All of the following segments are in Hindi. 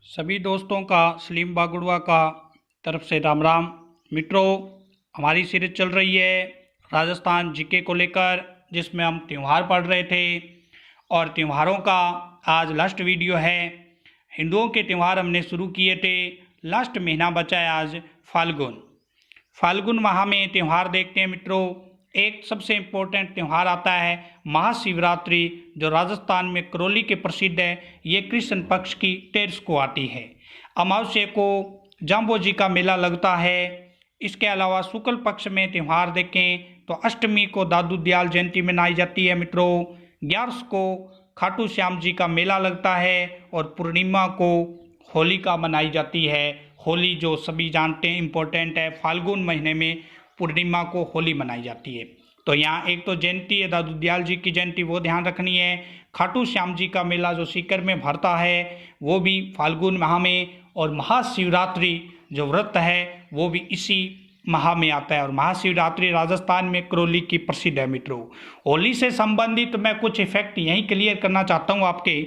सभी दोस्तों का सलीम बागुड़वा का तरफ से राम राम। मित्रों, हमारी सीरीज चल रही है राजस्थान जीके को लेकर, जिसमें हम त्यौहार पढ़ रहे थे और त्योहारों का आज लास्ट वीडियो है। हिंदुओं के त्यौहार हमने शुरू किए थे, लास्ट महीना बचा है आज फाल्गुन माह में त्यौहार देखते हैं। मित्रों, एक सबसे इम्पोर्टेंट त्यौहार आता है महाशिवरात्रि, जो राजस्थान में करौली के प्रसिद्ध है। ये कृष्ण पक्ष की 13 को आती है। अमावस्या को जाम्बो जी का मेला लगता है। इसके अलावा शुक्ल पक्ष में त्यौहार देखें तो अष्टमी को दादू दयाल जयंती मनाई जाती है। मित्रों, 11 को खाटू श्याम जी का मेला लगता है और पूर्णिमा को होलिका मनाई जाती है। होली जो सभी जानते हैं इम्पोर्टेंट है, फाल्गुन महीने में पूर्णिमा को होली मनाई जाती है। तो यहाँ एक तो जयंती है दादू दयाल जी की जयंती, वो ध्यान रखनी है। खाटू श्याम जी का मेला जो सीकर में भरता है वो भी फाल्गुन माह में, और महाशिवरात्रि जो व्रत है वो भी इसी माह में आता है। और महाशिवरात्रि राजस्थान में करौली की प्रसिद्ध है। मित्रों, होली से संबंधित मैं कुछ इफेक्ट यहीं क्लियर करना चाहता हूँ आपके।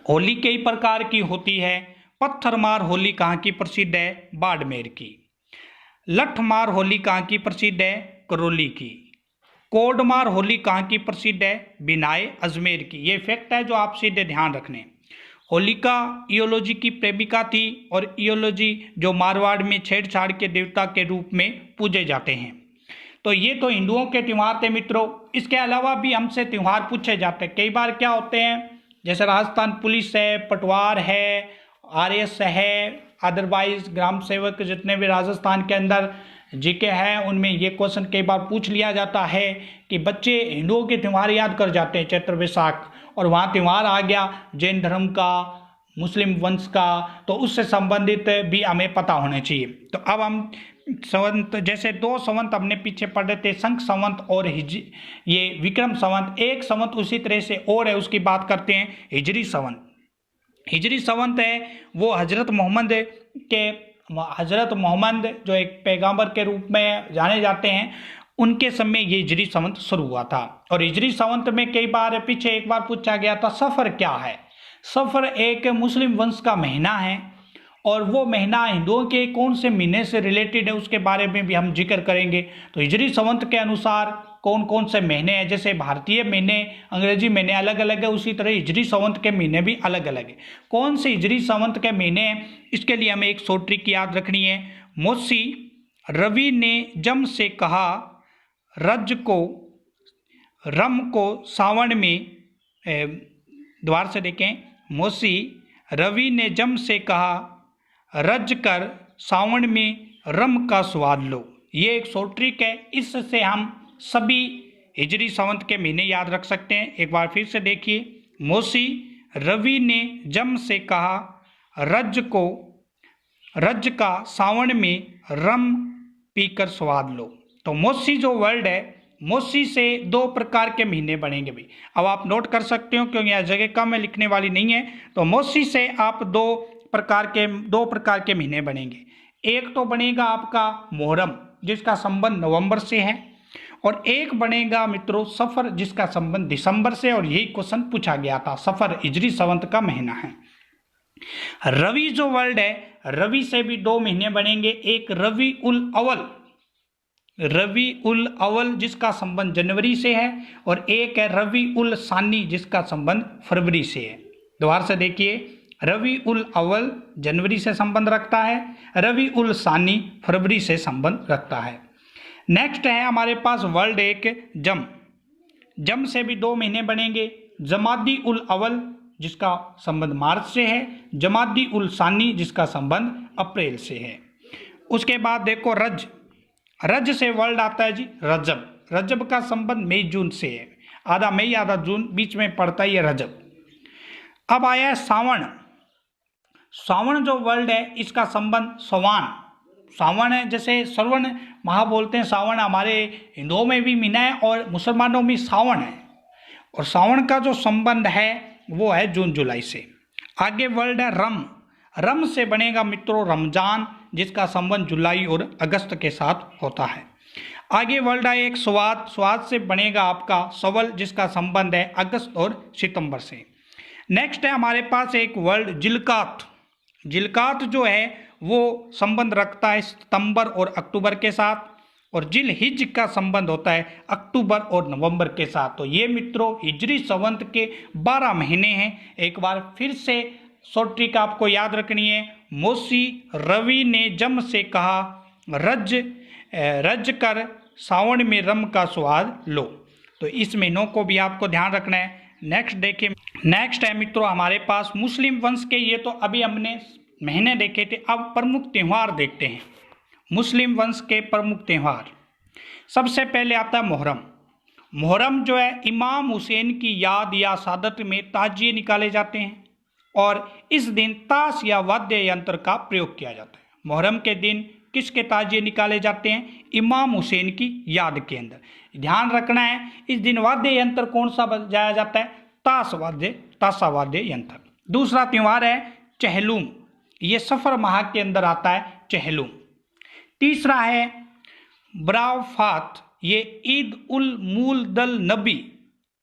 होली कई प्रकार की होती है। पत्थरमार होली कहाँ की प्रसिद्ध है? बाड़मेर की। लठमार होली कहाँ की प्रसिद्ध है? करौली की। कोडमार होली कहाँ की प्रसिद्ध है? बिनाए अजमेर की। ये फैक्ट है जो आप सीधे ध्यान रखने। होलिका इयोलॉजी की प्रेमिका थी और इयोलॉजी जो मारवाड़ में छेड़छाड़ के देवता के रूप में पूजे जाते हैं। तो ये तो हिंदुओं के त्यौहार थे। मित्रों, इसके अलावा भी हमसे त्यौहार पूछे जाते हैं। कई बार क्या होते हैं, जैसे राजस्थान पुलिस है, पटवार है, आरएस है, अदरवाइज ग्राम सेवक जितने भी राजस्थान के अंदर जीके हैं, उनमें ये क्वेश्चन कई बार पूछ लिया जाता है कि बच्चे हिंदुओं के त्यौहार याद कर जाते हैं, चैत्र वैशाख, और वहाँ त्यौहार आ गया जैन धर्म का, मुस्लिम वंश का, तो उससे संबंधित भी हमें पता होना चाहिए। तो अब हम संवंत, जैसे 2 संवंत हमने पीछे पढ़े थे, संख संवंत और ये विक्रम संवंत। एक संवंत उसी तरह से और है, उसकी बात करते हैं हिजरी संवंत। हिजरी संवंत है वो हजरत मोहम्मद जो एक पैगंबर के रूप में जाने जाते हैं, उनके समय ये हिजरी संवंत शुरू हुआ था। और हिजरी संवंत में कई बार पीछे एक बार पूछा गया था सफ़र क्या है। सफ़र एक मुस्लिम वंश का महीना है, और वो महीना हिंदुओं के कौन से महीने से रिलेटेड है उसके बारे में भी हम जिक्र करेंगे। तो हिजरी संवंत के अनुसार कौन कौन से महीने हैं, जैसे भारतीय महीने, अंग्रेजी महीने अलग अलग है, उसी तरह हिजरी संवंत के महीने भी अलग अलग है। कौन से हिजरी संवंत के महीने हैं, इसके लिए हमें एक शॉर्ट ट्रिक याद रखनी है। मौसी रवि ने जम से कहा, रज को रम को सावन में, द्वार से देखें, मौसी रवि ने जम से कहा, रज कर सावन में रम का स्वाद लो। ये एक शॉर्ट ट्रिक है, इससे हम सभी हिजरी संवंत के महीने याद रख सकते हैं। एक बार फिर से देखिए, मौसी रवि ने जम से कहा, रज का सावन में रम पीकर स्वाद लो। तो मौसी जो वर्ड है, मौसी से 2 प्रकार के महीने बनेंगे भाई। अब आप नोट कर सकते हो क्योंकि यहाँ जगह कम है, लिखने वाली नहीं है। तो मौसी से आप 2 प्रकार के महीने बनेंगे। एक तो बनेगा आपका मोहर्रम, जिसका संबंध नवंबर से है, और एक बनेगा मित्रों सफर, जिसका संबंध दिसंबर से। और यही क्वेश्चन पूछा गया था। सफर हिजरी संवंत का महीना है। रवि जो वर्ड है, रवि से भी 2 महीने बनेंगे। एक रवि उल अवल जिसका संबंध जनवरी से है, और एक है रवि उल सानी जिसका संबंध फरवरी से है। दोबारा से देखिए, रवि उल अवल जनवरी से संबंध रखता है, रवि उल सानी फरवरी से संबंध रखता है। नेक्स्ट है हमारे पास वर्ड एक जम से भी 2 महीने बनेंगे। जमादी उल अवल जिसका संबंध मार्च से है, जमादी उल सानी जिसका संबंध अप्रैल से है। उसके बाद देखो रज से वर्ड आता है जी रजब का संबंध मई जून से है। आधा मई आधा जून बीच में पड़ता है ये रजब। अब आया है सावन जो वर्ड है, इसका संबंध सावन है। जैसे श्रवण माह बोलते हैं, सावन हमारे हिंदुओं में भी महीना है और मुसलमानों में सावन है। और सावन का जो संबंध है वो है जून जुलाई से। आगे वर्ड है रम से बनेगा मित्रों रमजान, जिसका संबंध जुलाई और अगस्त के साथ होता है। आगे वर्ड है एक स्वाद से बनेगा आपका सवल, जिसका संबंध है अगस्त और सितंबर से। नेक्स्ट है हमारे पास एक वर्ड जिलकात। जिलकात जो है वो संबंध रखता है सितंबर और अक्टूबर के साथ, और जिल हिज का संबंध होता है अक्टूबर और नवंबर के साथ। तो ये मित्रों हिजरी संवत के 12 महीने हैं। एक बार फिर से शॉर्ट ट्रिक आपको याद रखनी है। मौसी रवि ने जम से कहा, रज रज कर सावन में रम का स्वाद लो। तो इस महीनों को भी आपको ध्यान रखना है। नेक्स्ट देखिए, नेक्स्ट है मित्रों हमारे पास मुस्लिम वंश के, ये तो अभी हमने महीने देखे थे, अब प्रमुख त्यौहार देखते हैं। मुस्लिम वंश के प्रमुख त्यौहार, सबसे पहले आता है मुहर्रम। मुहर्रम जो है इमाम हुसैन की याद या सादत में ताजिए निकाले जाते हैं और इस दिन ताश या वाद्य यंत्र का प्रयोग किया जाता है। मुहर्रम के दिन किसके ताजिए निकाले जाते हैं? इमाम हुसैन की याद के अंदर। ध्यान रखना है इस दिन वाद्य यंत्र कौन सा बजाया जाता है? ताशा वाद्य यंत्र। दूसरा त्यौहार है चहलुम, ये सफर माह के अंदर आता है चहलुम। तीसरा है ब्रावफात, ये ईद उल मूलदल नबी,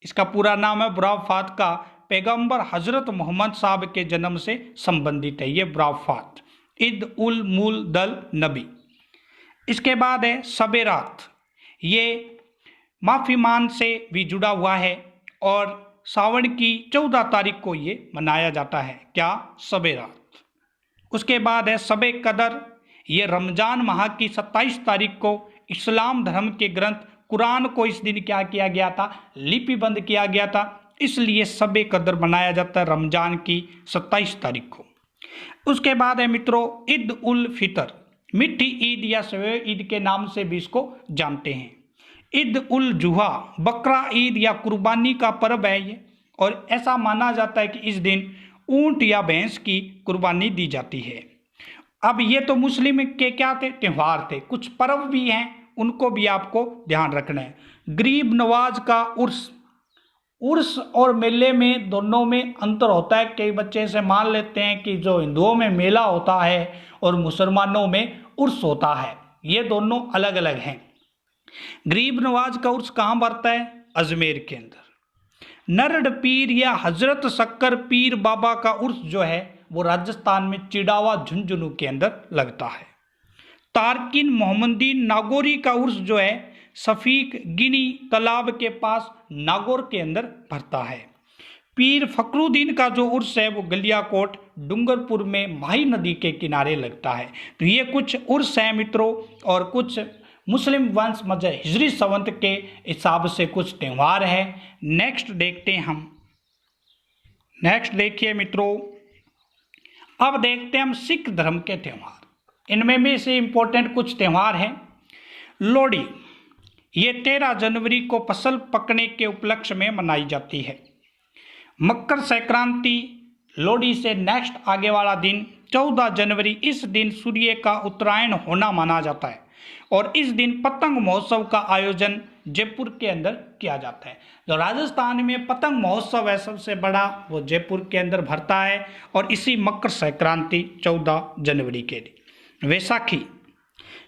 इसका पूरा नाम है ब्रावफात का पैगंबर हजरत मोहम्मद साहब के जन्म से संबंधित है ये ब्रावफात, ईद उल मूलदल नबी। इसके बाद है सबे रात, ये माफीमान से भी जुड़ा हुआ है और सावन की 14 तारीख को ये मनाया जाता है। क्या? सबे रात। उसके बाद है सबे कदर, ये रमजान माह की 27 तारीख को इस्लाम धर्म के ग्रंथ कुरान को इस दिन क्या किया गया था? लिपिबंद किया गया था, इसलिए सबे कदर मनाया जाता है रमजान की 27 तारीख को। उसके बाद है मित्रों ईद उल फितर, मिठी ईद या सवेर ईद के नाम से भी इसको जानते हैं। ईद उल जुहा, बकरा ईद या कुर्बानी का पर्व है ये, और ऐसा माना जाता है कि इस दिन ऊंट या भैंस की कुर्बानी दी जाती है। अब ये तो मुस्लिम के क्या थे? त्यौहार थे। कुछ पर्व भी हैं, उनको भी आपको ध्यान रखना है। गरीब नवाज का उर्स, उर्स और मेले में दोनों में अंतर होता है। कई बच्चे से मान लेते हैं कि जो हिंदुओं में मेला होता है और मुसलमानों में उर्स होता है, ये दोनों अलग अलग हैं। गरीब नवाज का उर्स कहाँ पड़ता है? अजमेर के अंदर। नरड पीर या हजरत शक्कर पीर बाबा का उर्स जो है वो राजस्थान में चिड़ावा झुंझुनू के अंदर लगता है। तारकिन मोहम्मदीन नागौरी का उर्स जो है सफीक गिनी तालाब के पास नागौर के अंदर भरता है। पीर फखरुद्दीन का जो उर्स है वो गलियाकोट डूंगरपुर में माही नदी के किनारे लगता है। तो ये कुछ उर्स हैं मित्रों, और कुछ मुस्लिम वंश मजहब हिजरी संवत के हिसाब से कुछ त्यौहार है। नेक्स्ट देखते हैं हम। नेक्स्ट देखिए मित्रों, अब देखते हैं हम सिख धर्म के त्यौहार। इनमें भी से इंपॉर्टेंट कुछ त्यौहार हैं। लोहड़ी, ये 13 जनवरी को फसल पकने के उपलक्ष्य में मनाई जाती है। मकर संक्रांति, लोहड़ी से नेक्स्ट आगे वाला दिन 14 जनवरी, इस दिन सूर्य का उत्तरायण होना माना जाता है और इस दिन पतंग महोत्सव का आयोजन जयपुर के अंदर किया जाता है। जो राजस्थान में पतंग महोत्सव है सबसे बड़ा, वो जयपुर के अंदर भरता है और इसी मकर संक्रांति 14 जनवरी के दिन। वैसाखी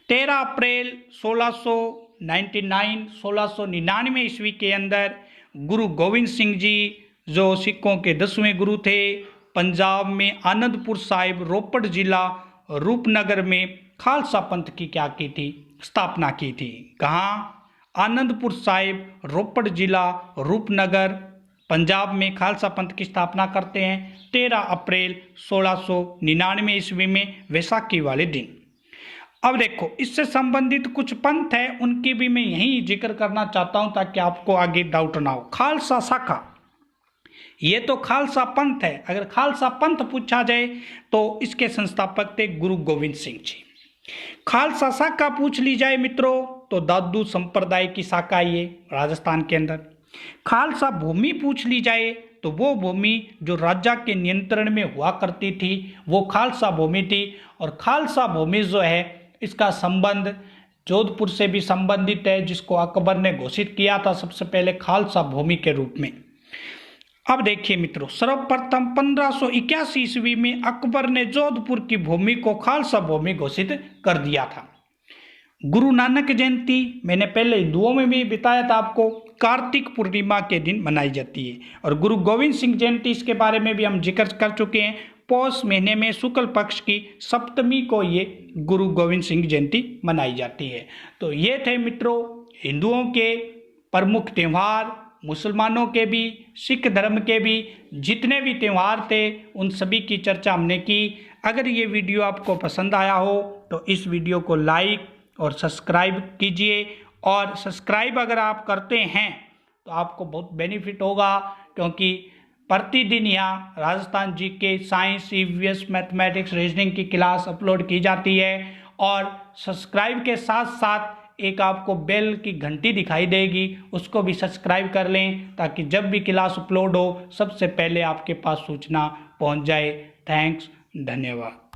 13 अप्रैल 1699 ईस्वी के अंदर गुरु गोविंद सिंह जी, जो सिखों के 10वें गुरु थे, पंजाब में आनंदपुर साहिब, रोपड़ जिला, रूपनगर में खालसा पंथ की क्या की थी? स्थापना की थी। कहाँ? आनंदपुर साहिब, रोपड़ जिला, रूपनगर, पंजाब में खालसा पंथ की स्थापना करते हैं 13 अप्रैल 1699 ईस्वी में, वैसाखी वाले दिन। अब देखो इससे संबंधित कुछ पंथ है, उनकी भी मैं यहीं जिक्र करना चाहता हूं ताकि आपको आगे डाउट ना हो। खालसा शाखा, ये तो खालसा पंथ है। अगर खालसा पंथ पूछा जाए तो इसके संस्थापक थे गुरु गोविंद सिंह जी। खालसा शाखा पूछ ली जाए मित्रों तो दादू संप्रदाय की शाखा ये राजस्थान के अंदर। खालसा भूमि पूछ ली जाए तो वो भूमि जो राजा के नियंत्रण में हुआ करती थी वो खालसा भूमि थी। और खालसा भूमि जो है इसका संबंध जोधपुर से भी संबंधित है, जिसको अकबर ने घोषित किया था सबसे पहले खालसा भूमि के रूप में। अब देखिए मित्रों, सर्वप्रथम 1581 ईस्वी में अकबर ने जोधपुर की भूमि को खालसा भूमि घोषित कर दिया था। गुरु नानक जयंती मैंने पहले हिंदुओं में भी बताया था आपको, कार्तिक पूर्णिमा के दिन मनाई जाती है। और गुरु गोविंद सिंह जयंती, इसके बारे में भी हम जिक्र कर चुके हैं। पौष महीने में शुक्ल पक्ष की सप्तमी को ये गुरु गोविंद सिंह जयंती मनाई जाती है। तो ये थे मित्रों हिंदुओं के प्रमुख त्यौहार, मुसलमानों के भी, सिख धर्म के भी, जितने भी त्यौहार थे उन सभी की चर्चा हमने की। अगर ये वीडियो आपको पसंद आया हो तो इस वीडियो को लाइक और सब्सक्राइब कीजिए। और सब्सक्राइब अगर आप करते हैं तो आपको बहुत बेनिफिट होगा, क्योंकि प्रतिदिन यहाँ Rajasthan GK, science, EVS, mathematics, reasoning की क्लास अपलोड की जाती है। और सब्सक्राइब के साथ साथ एक आपको बेल की घंटी दिखाई देगी, उसको भी सब्सक्राइब कर लें ताकि जब भी क्लास अपलोड हो सबसे पहले आपके पास सूचना पहुंच जाए। थैंक्स, धन्यवाद।